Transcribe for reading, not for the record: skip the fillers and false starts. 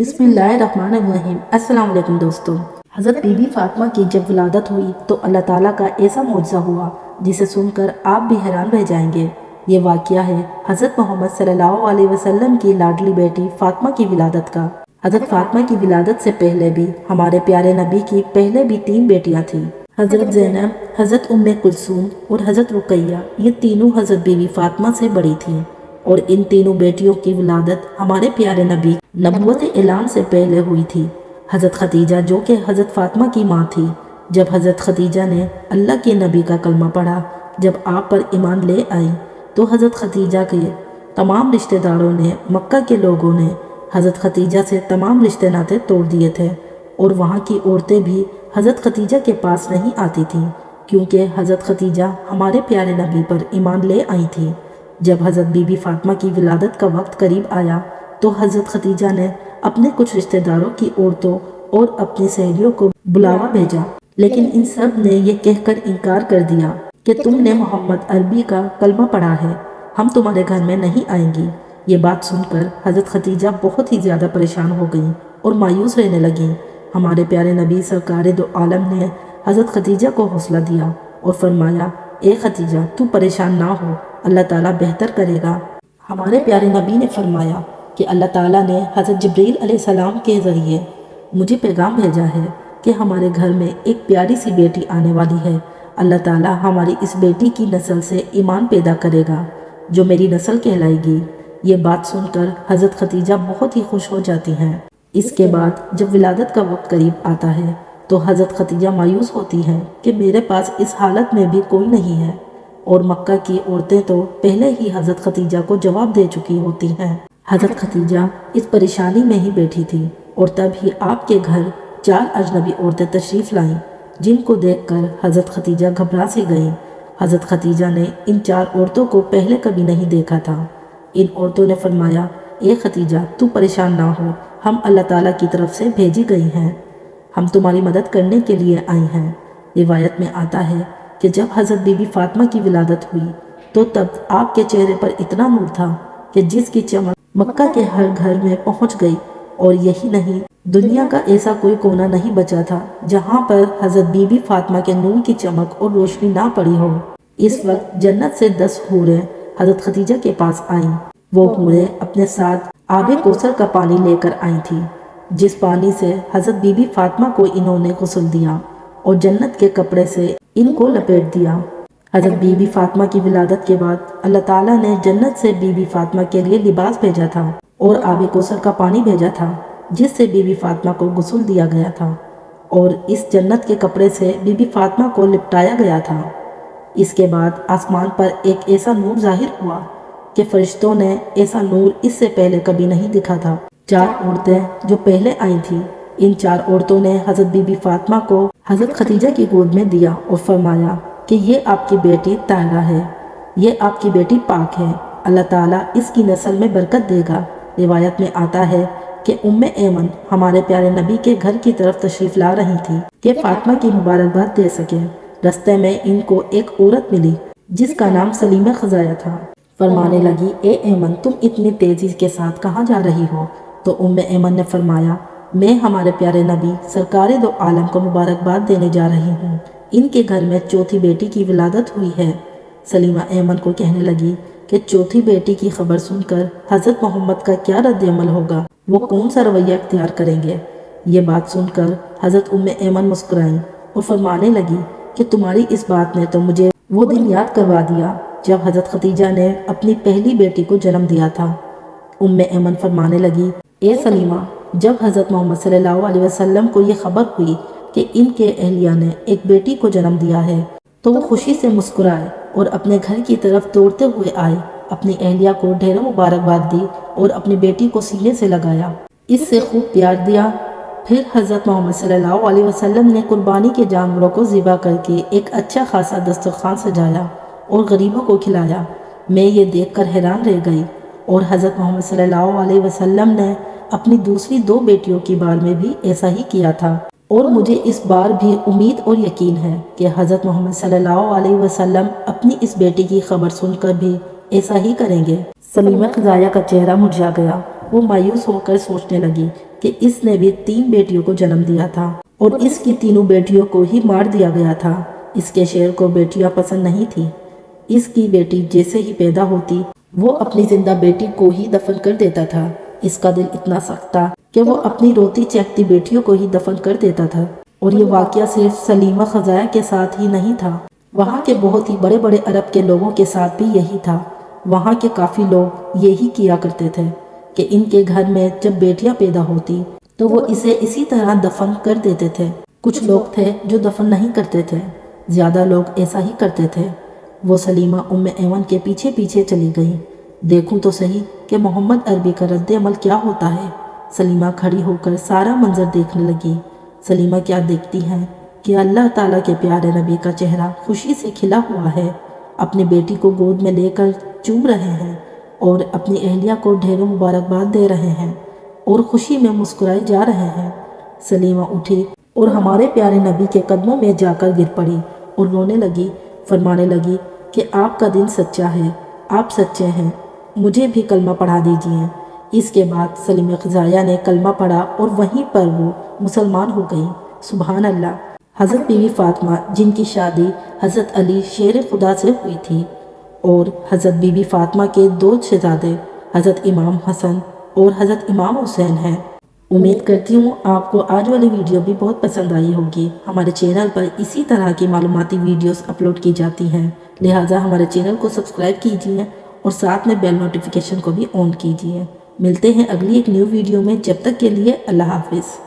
बिस्मिल्लाहिर्रहमानिर्रहीम। अस्सलाम वालेकुम दोस्तों। हज़रत बीबी फातिमा की जब विलादत हुई तो अल्लाह ताला का ऐसा मौजज़ा हुआ जिसे सुनकर आप भी हैरान रह जाएंगे। ये वाक़या है हज़रत मोहम्मद सल्लल्लाहु अलैहि वसल्लम की लाडली बेटी फातिमा की विलादत का। हज़रत फातिमा की विलादत से पहले भी हमारे प्यारे नबी की पहले भी 3 बेटियां थीं। हज़रत ज़ैनब, हज़रत उम्मे कुलसूम और हज़रत रुकैया, ये तीनों हज़रत बीबी फातिमा से बड़ी थीं और इन तीनों बेटियों की विलादत हमारे प्यारे नबी नबूवत ऐलान से पहले हुई थी। हज़रत खदीजा जो कि हज़रत फातिमा की माँ थी, जब हज़रत खदीजा ने अल्लाह के नबी का कलमा पढ़ा, जब आप पर ईमान ले आई, तो हज़रत खदीजा के तमाम रिश्तेदारों ने, मक्का के लोगों ने हज़रत खदीजा से तमाम रिश्ते नाते तोड़ दिए थे और वहाँ की औरतें भी हज़रत खदीजा के पास नहीं आती थीं, क्योंकि हज़रत खदीजा हमारे प्यारे नबी पर ईमान ले आई थी। जब हज़रत बीबी फातिमा की विलादत का वक्त करीब आया तो हज़रत खदीजा ने अपने कुछ रिश्तेदारों की औरतों और अपनी सहेलियों को बुलावा भेजा, लेकिन इन सब ने यह कहकर इनकार कर दिया कि तुमने मोहम्मद अरबी का कलमा पढ़ा है, हम तुम्हारे घर में नहीं आएंगी। ये बात सुनकर हज़रत खदीजा बहुत ही ज़्यादा परेशान हो गई और मायूस रहने लगी। हमारे प्यारे नबी सरकार दो आलम ने हज़रत खदीजा को हौसला दिया और फरमाया, ए खदीजा, तू परेशान ना हो, अल्लाह ताला बेहतर करेगा। हमारे प्यारे नबी ने फरमाया कि अल्लाह ताला ने हज़रत जिब्रील अलैहिस्सलाम के ज़रिए मुझे पैगाम भेजा है कि हमारे घर में एक प्यारी सी बेटी आने वाली है। अल्लाह ताला हमारी इस बेटी की नस्ल से ईमान पैदा करेगा जो मेरी नस्ल कहलाएगी। ये बात सुनकर हज़रत खदीजा बहुत ही खुश हो जाती हैं। इसके बाद जब विलादत का वक्त करीब आता है तो हज़रत खदीजा मायूस होती हैं कि मेरे पास इस हालत में भी कोई नहीं है, और मक्का की औरतें तो पहले ही हज़रत खदीजा को जवाब दे चुकी होती हैं। हज़रत खदीजा इस परेशानी में ही बैठी थी और तभी आपके घर 4 अजनबी औरतें तशरीफ़ लाईं, जिनको देखकर हज़रत खदीजा घबरा सी गई। हज़रत खदीजा ने इन 4 औरतों को पहले कभी नहीं देखा था। इन औरतों ने फरमाया, ए खदीजा, तू परेशान ना हो, हम अल्लाह ताला की तरफ से भेजी गई हैं, हम तुम्हारी मदद करने के लिए आई हैं। रिवायत में आता है कि जब हज़रत बीबी फातिमा की विलादत हुई तो तब आपके चेहरे पर इतना नूर था कि जिसकी चमक मक्का के हर घर में पहुंच गई, और यही नहीं, दुनिया का ऐसा कोई कोना नहीं बचा था जहां पर हज़रत बीबी फातिमा के नूर की चमक और रोशनी ना पड़ी हो। इस वक्त जन्नत से 10 हूरें हज़रत खदीजा के पास आईं। वो हूरें अपने साथ आबे कौसर का पानी लेकर आई थी, जिस पानी से हज़रत बीबी फातिमा को इन्होंने गुस्ल दिया और जन्नत के कपड़े से इनको लपेट दिया। हज़रत बीबी फातिमा की विलादत के बाद अल्लाह ताला ने जन्नत से बीबी फातिमा के लिए लिबास भेजा था और आबे कौसर का पानी भेजा था, जिससे बीबी फातिमा को गुस्ल दिया गया था और इस जन्नत के कपड़े से बीबी फातिमा को लिपटाया गया था। इसके बाद आसमान पर एक ऐसा नूर जाहिर हुआ कि फरिश्तों ने ऐसा नूर इससे पहले कभी नहीं दिखा था। 4 औरतें जो पहले आई थीं, इन 4 औरतों ने हज़रत बीबी फातिमा को हज़रत खदीजा की गोद में दिया और फरमाया कि ये आपकी बेटी ताहिरा है, ये आपकी बेटी पाक है, अल्लाह ताला इसकी नस्ल में बरकत देगा। रिवायत में आता है कि उम्मे ऐमन हमारे प्यारे नबी के घर की तरफ तशरीफ़ ला रही थी कि फातिमा की मुबारकबाद दे सके। रास्ते में इनको एक औरत मिली जिसका नाम सलीमा खज़ाया था। फरमाने लगी, ए ऐमन, तुम इतनी तेज़ी के साथ कहाँ जा रही हो? तो उम्मे ऐमन ने फरमाया, मैं हमारे प्यारे नबी सरकार दो आलम को मुबारकबाद देने जा रही हूँ, इनके घर में चौथी बेटी की विलादत हुई है। सलीमा ऐमन को कहने लगी कि चौथी बेटी की खबर सुनकर हज़रत मोहम्मद का क्या रद्द-ए-अमल होगा, वो कौन सा रवैया इख्तियार करेंगे। ये बात सुनकर हज़रत उम्मे ऐमन मुस्कुराई और फरमाने लगी कि तुम्हारी इस बात ने तो मुझे वो दिन याद करवा दिया जब हज़रत खदीजा ने अपनी पहली बेटी को जन्म दिया था। उम्मे ऐमन फरमाने लगी, ए सलीमा, जब हज़रत मोहम्मद सल्लल्लाहु अलैहि वसल्लम को ये खबर हुई कि इनके अहलिया ने एक बेटी को जन्म दिया है तो वो खुशी से मुस्कुराए और अपने घर की तरफ दौड़ते हुए आए, अपनी अहलिया को ढेरों मुबारकबाद दी और अपनी बेटी को सीने से लगाया, इससे खूब प्यार दिया। फिर हज़रत मोहम्मद सल्लल्लाहु अलैहि वसल्लम ने कुर्बानी के जानवरों को ज़िबा करके एक अच्छा खासा दस्तरखान सजाया और गरीबों को खिलाया। मैं ये देखकर हैरान रह गई। और हज़रत मोहम्मद सल्लल्लाहु अलैहि वसल्लम ने अपनी दूसरी 2 बेटियों की बार में भी ऐसा ही किया था, और मुझे इस बार भी उम्मीद और यकीन है कि हज़रत मोहम्मद सल्लल्लाहु अलैहि वसल्लम अपनी इस बेटी की खबर सुनकर भी ऐसा ही करेंगे। सलीमा खज़ाया का चेहरा मुरझा गया وہ مایوس ہو کر سوچنے لگی کہ اس نے بھی 3 بیٹیوں کو جنم دیا تھا اور اس کی تینوں بیٹیوں کو ہی مار دیا گیا تھا۔ اس کے شیر کو بیٹیاں پسند نہیں تھی۔ اس کی بیٹی جیسے ہی پیدا ہوتی وہ اپنی زندہ بیٹی کو ہی دفن کر دیتا تھا۔ اس کا دل اتنا سخت تھا کہ وہ اپنی روتی چیختی بیٹیوں کو ہی دفن کر دیتا تھا۔ اور یہ واقعہ صرف سلیمہ خزائیہ کے ساتھ ہی نہیں تھا، وہاں کے بہت ہی بڑے بڑے عرب کے لوگوں کے ساتھ بھی یہی تھا۔ وہاں کے کافی لوگ یہی کیا کرتے تھے کہ ان کے گھر میں جب بیٹیاں پیدا ہوتی تو وہ اسے اسی طرح دفن کر دیتے تھے۔ کچھ لوگ تھے جو دفن نہیں کرتے تھے، زیادہ لوگ ایسا ہی کرتے تھے۔ وہ سلیمہ ام ایمن کے پیچھے پیچھے چلی گئی۔ دیکھوں تو صحیح کہ محمد عربی کا رد عمل کیا ہوتا ہے۔ سلیمہ کھڑی ہو کر سارا منظر دیکھنے لگی۔ سلیمہ کیا دیکھتی ہے کہ اللہ تعالیٰ کے پیارے نبی کا چہرہ خوشی سے کھلا ہوا ہے، اپنی بیٹی کو گود میں لے کر چوم رہے ہیں اور اپنی اہلیہ کو ڈھیروں مبارکباد دے رہے ہیں اور خوشی میں مسکرائے جا رہے ہیں۔ سلیمہ اٹھی اور ہمارے پیارے نبی کے قدموں میں جا کر گر پڑی اور رونے لگی، فرمانے لگی کہ آپ کا دین سچا ہے، آپ سچے ہیں، مجھے بھی کلمہ پڑھا دیجیے۔ اس کے بعد سلیمہ خزائیہ نے کلمہ پڑھا اور وہیں پر وہ مسلمان ہو گئی۔ سبحان اللہ۔ حضرت بی بی فاطمہ جن کی شادی حضرت علی شیر خدا سے ہوئی تھی اور حضرت بی بی فاطمہ کے 2 شہزادے حضرت امام حسن اور حضرت امام حسین ہیں۔ امید کرتی ہوں آپ کو آج والی ویڈیو بھی بہت پسند آئی ہوگی۔ ہمارے چینل پر اسی طرح کی معلوماتی ویڈیوز اپلوڈ کی جاتی ہیں، لہٰذا ہمارے چینل کو سبسکرائب کیجیے اور ساتھ میں بیل نوٹیفیکیشن کو بھی آن کیجیے۔ ملتے ہیں اگلی ایک نیو ویڈیو میں، جب تک کے لیے اللہ حافظ۔